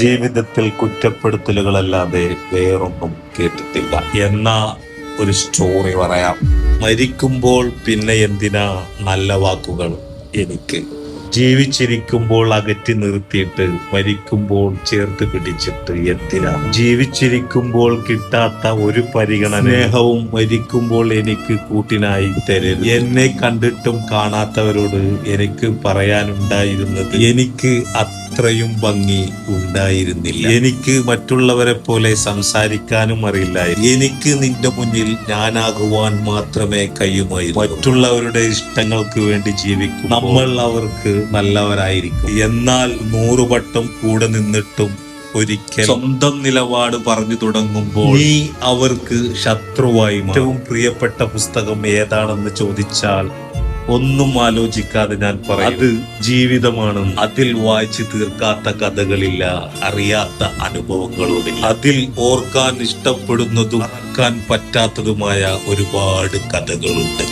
ജീവിതത്തിൽ കുറ്റപ്പെടുത്തലുകളല്ലാതെ വേറൊന്നും കേട്ടിട്ടില്ല എന്ന ഒരു സ്റ്റോറി പറയാം. മരിക്കുമ്പോൾ പിന്നെ എന്തിനാ നല്ല വാക്കുകൾ എനിക്ക്? ജീവിച്ചിരിക്കുമ്പോൾ അകറ്റി നിർത്തിയിട്ട് മരിക്കുമ്പോൾ ചേർത്ത് പിടിച്ചിട്ട് എന്തിനാ? ജീവിച്ചിരിക്കുമ്പോൾ കിട്ടാത്ത ഒരു പരിഗണന സ്നേഹവും മരിക്കുമ്പോൾ എനിക്ക് കൂട്ടിനായി തരരുത്. എന്നെ കണ്ടിട്ടും കാണാത്തവരോട് എനിക്ക് പറയാനുണ്ടായിരുന്നത് എനിക്ക് അത്രയും ഭംഗി ഉണ്ടായിരുന്നില്ല. എനിക്ക് മറ്റുള്ളവരെ പോലെ സംസാരിക്കാനും അറിയില്ലായിരുന്നു. എനിക്ക് നിന്റെ മുന്നിൽ ഞാനാകുവാൻ മാത്രമേ കഴിയുമായിരുന്നു. മറ്റുള്ളവരുടെ ഇഷ്ടങ്ങൾക്ക് വേണ്ടി ജീവിക്കും നമ്മൾ അവർക്ക് നല്ലവരായിരിക്കും. എന്നാൽ 100 വട്ടം കൂടെ നിന്നിട്ടും ഒരിക്കൽ സ്വന്തം നിലപാട് പറഞ്ഞു തുടങ്ങുമ്പോൾ നീ അവർക്ക് ശത്രുവായി. ഏറ്റവും പ്രിയപ്പെട്ട പുസ്തകം ഏതാണെന്ന് ചോദിച്ചാൽ ഒന്നും ആലോചിക്കാതെ ഞാൻ പറയും അത് ജീവിതമാണ്. അതിൽ വായിച്ചു തീർക്കാത്ത കഥകളില്ല, അറിയാത്ത അനുഭവങ്ങളുമില്ല. അതിൽ ഓർക്കാൻ ഇഷ്ടപ്പെടുന്നതും മറക്കാൻ പറ്റാത്തതുമായ ഒരുപാട് കഥകളുണ്ട്.